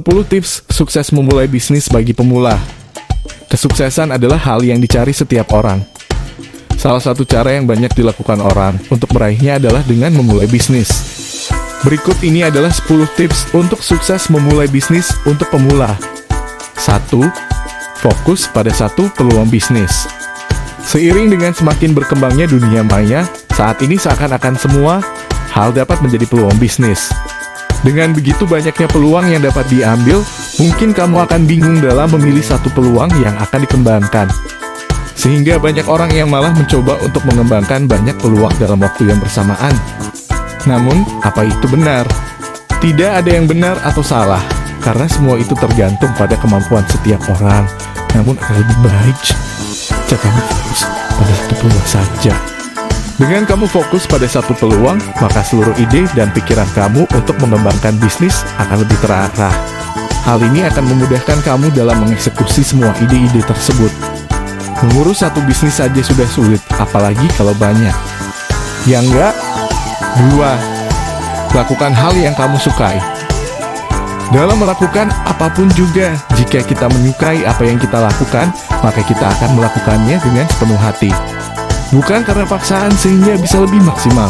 10 tips sukses memulai bisnis bagi pemula. Kesuksesan adalah hal yang dicari setiap orang. Salah satu cara yang banyak dilakukan orang untuk meraihnya adalah dengan memulai bisnis. Berikut ini adalah 10 tips untuk sukses memulai bisnis untuk pemula. 1. Fokus pada satu peluang bisnis. Seiring dengan semakin berkembangnya dunia maya, saat ini seakan-akan semua hal dapat menjadi peluang bisnis. Dengan begitu banyaknya peluang yang dapat diambil, mungkin kamu akan bingung dalam memilih satu peluang yang akan dikembangkan. Sehingga banyak orang yang malah mencoba untuk mengembangkan banyak peluang dalam waktu yang bersamaan. Namun, apa itu benar? Tidak ada yang benar atau salah, karena semua itu tergantung pada kemampuan setiap orang. Namun, akan lebih baik jika kamu fokus pada satu peluang saja. Dengan kamu fokus pada satu peluang, maka seluruh ide dan pikiran kamu untuk mengembangkan bisnis akan lebih terarah. Hal ini akan memudahkan kamu dalam mengeksekusi semua ide-ide tersebut. Mengurus satu bisnis saja sudah sulit, apalagi kalau banyak. Yang enggak? 2. Lakukan hal yang kamu sukai. Dalam melakukan apapun juga, jika kita menyukai apa yang kita lakukan, maka kita akan melakukannya dengan sepenuh hati. Bukan karena paksaan sehingga bisa lebih maksimal.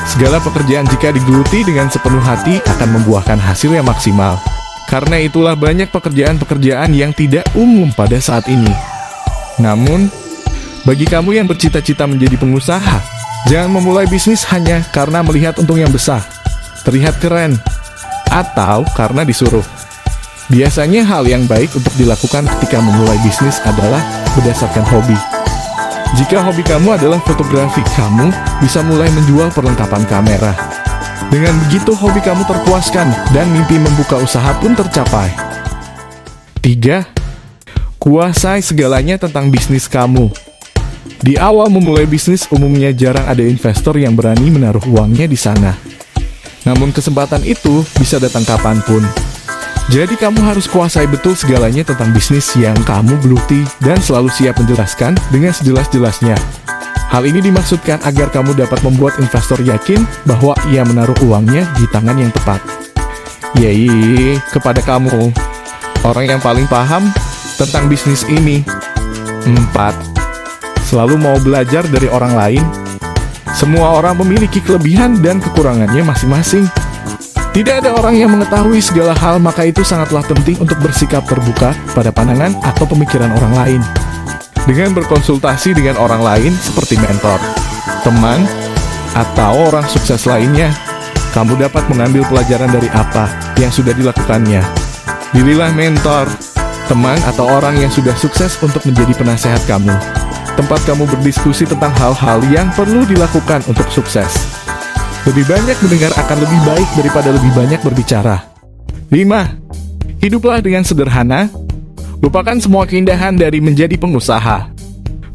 Segala pekerjaan jika digeluti dengan sepenuh hati akan membuahkan hasil yang maksimal. Karena itulah banyak pekerjaan-pekerjaan yang tidak umum pada saat ini. Namun, bagi kamu yang bercita-cita menjadi pengusaha, jangan memulai bisnis hanya karena melihat untung yang besar, terlihat keren, atau karena disuruh. Biasanya hal yang baik untuk dilakukan ketika memulai bisnis adalah berdasarkan hobi. Jika hobi kamu adalah fotografi, kamu bisa mulai menjual perlengkapan kamera. Dengan begitu hobi kamu terpuaskan dan mimpi membuka usaha pun tercapai. 3. Kuasai segalanya tentang bisnis kamu. Di awal memulai bisnis umumnya jarang ada investor yang berani menaruh uangnya di sana. Namun kesempatan itu bisa datang kapanpun. Jadi kamu harus kuasai betul segalanya tentang bisnis yang kamu geluti dan selalu siap menjelaskan dengan sejelas-jelasnya. Hal ini dimaksudkan agar kamu dapat membuat investor yakin bahwa ia menaruh uangnya di tangan yang tepat. Yeay, kepada kamu, orang yang paling paham tentang bisnis ini. 4. Selalu mau belajar dari orang lain. Semua orang memiliki kelebihan dan kekurangannya masing-masing. Tidak ada orang yang mengetahui segala hal, maka itu sangatlah penting untuk bersikap terbuka pada pandangan atau pemikiran orang lain. Dengan berkonsultasi dengan orang lain seperti mentor, teman, atau orang sukses lainnya, kamu dapat mengambil pelajaran dari apa yang sudah dilakukannya. Pilihlah mentor, teman, atau orang yang sudah sukses untuk menjadi penasehat kamu. Tempat kamu berdiskusi tentang hal-hal yang perlu dilakukan untuk sukses. Lebih banyak mendengar akan lebih baik daripada lebih banyak berbicara. 5. Hiduplah dengan sederhana. Lupakan semua keindahan dari menjadi pengusaha.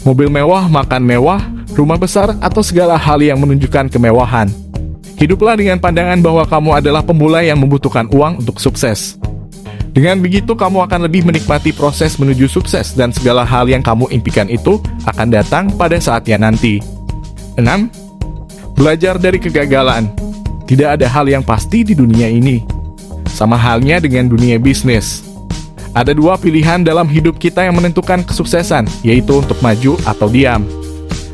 Mobil mewah, makan mewah, rumah besar, atau segala hal yang menunjukkan kemewahan. Hiduplah dengan pandangan bahwa kamu adalah pemula yang membutuhkan uang untuk sukses. Dengan begitu kamu akan lebih menikmati proses menuju sukses dan segala hal yang kamu impikan itu akan datang pada saatnya nanti. 6. Belajar dari kegagalan. Tidak ada hal yang pasti di dunia ini. Sama halnya dengan dunia bisnis. Ada 2 pilihan dalam hidup kita yang menentukan kesuksesan, yaitu untuk maju atau diam.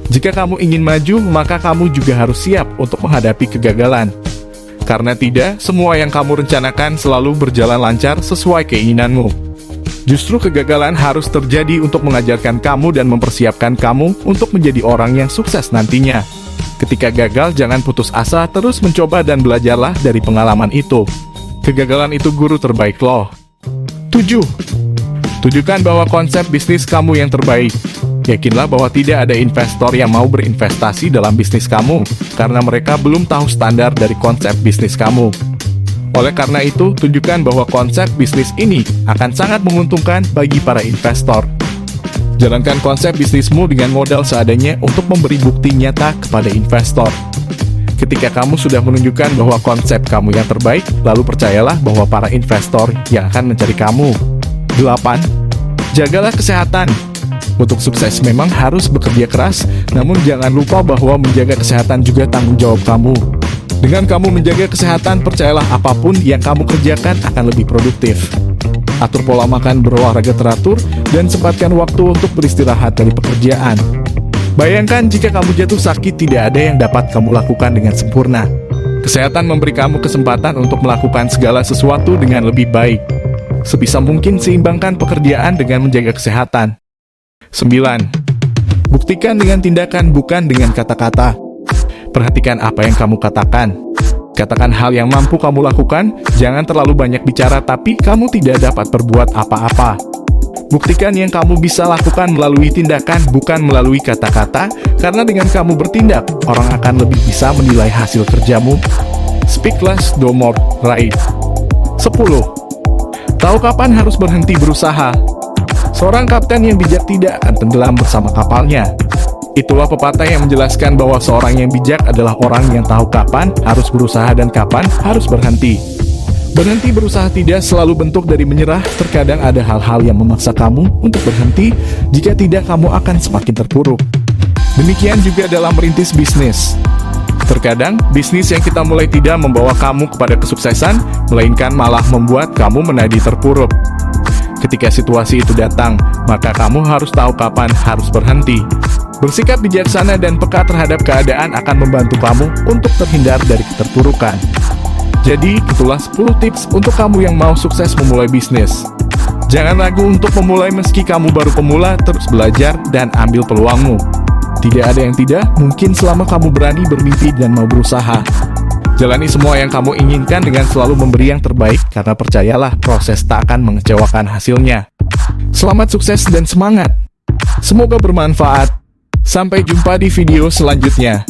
Jika kamu ingin maju, maka kamu juga harus siap untuk menghadapi kegagalan. Karena tidak semua yang kamu rencanakan selalu berjalan lancar sesuai keinginanmu. Justru kegagalan harus terjadi untuk mengajarkan kamu dan mempersiapkan kamu untuk menjadi orang yang sukses nantinya. Ketika gagal, jangan putus asa, terus mencoba dan belajarlah dari pengalaman itu. Kegagalan itu guru terbaik loh. 7. Tunjukkan bahwa konsep bisnis kamu yang terbaik. Yakinlah bahwa tidak ada investor yang mau berinvestasi dalam bisnis kamu, karena mereka belum tahu standar dari konsep bisnis kamu. Oleh karena itu, tunjukkan bahwa konsep bisnis ini akan sangat menguntungkan bagi para investor. Jalankan konsep bisnismu dengan modal seadanya untuk memberi bukti nyata kepada investor. Ketika kamu sudah menunjukkan bahwa konsep kamu yang terbaik, lalu percayalah bahwa para investor yang akan mencari kamu. 8. Jagalah kesehatan. Untuk sukses memang harus bekerja keras, namun jangan lupa bahwa menjaga kesehatan juga tanggung jawab kamu. Dengan kamu menjaga kesehatan, percayalah apapun yang kamu kerjakan akan lebih produktif. Atur pola makan, berolahraga teratur, dan sempatkan waktu untuk beristirahat dari pekerjaan. Bayangkan jika kamu jatuh sakit, tidak ada yang dapat kamu lakukan dengan sempurna. Kesehatan memberi kamu kesempatan untuk melakukan segala sesuatu dengan lebih baik. Sebisa mungkin seimbangkan pekerjaan dengan menjaga kesehatan. 9. Buktikan dengan tindakan, bukan dengan kata-kata. Perhatikan apa yang kamu katakan. Katakan hal yang mampu kamu lakukan, jangan terlalu banyak bicara tapi kamu tidak dapat berbuat apa-apa. Buktikan yang kamu bisa lakukan melalui tindakan, bukan melalui kata-kata, karena dengan kamu bertindak, orang akan lebih bisa menilai hasil kerjamu. Speak less, do more, right? 10. Tahu kapan harus berhenti berusaha. Seorang kapten yang bijak tidak akan tenggelam bersama kapalnya. Itulah pepatah yang menjelaskan bahwa seorang yang bijak adalah orang yang tahu kapan harus berusaha dan kapan harus berhenti. Berhenti berusaha tidak selalu bentuk dari menyerah, terkadang ada hal-hal yang memaksa kamu untuk berhenti, jika tidak kamu akan semakin terpuruk. Demikian juga dalam merintis bisnis. Terkadang, bisnis yang kita mulai tidak membawa kamu kepada kesuksesan, melainkan malah membuat kamu menjadi terpuruk. Ketika situasi itu datang, maka kamu harus tahu kapan harus berhenti. Bersikap bijaksana dan peka terhadap keadaan akan membantu kamu untuk terhindar dari keterpurukan. Jadi, itulah 10 tips untuk kamu yang mau sukses memulai bisnis. Jangan ragu untuk memulai meski kamu baru pemula, terus belajar dan ambil peluangmu. Tidak ada yang tidak mungkin selama kamu berani bermimpi dan mau berusaha. Jalani semua yang kamu inginkan dengan selalu memberi yang terbaik, karena percayalah proses tak akan mengecewakan hasilnya. Selamat sukses dan semangat. Semoga bermanfaat. Sampai jumpa di video selanjutnya.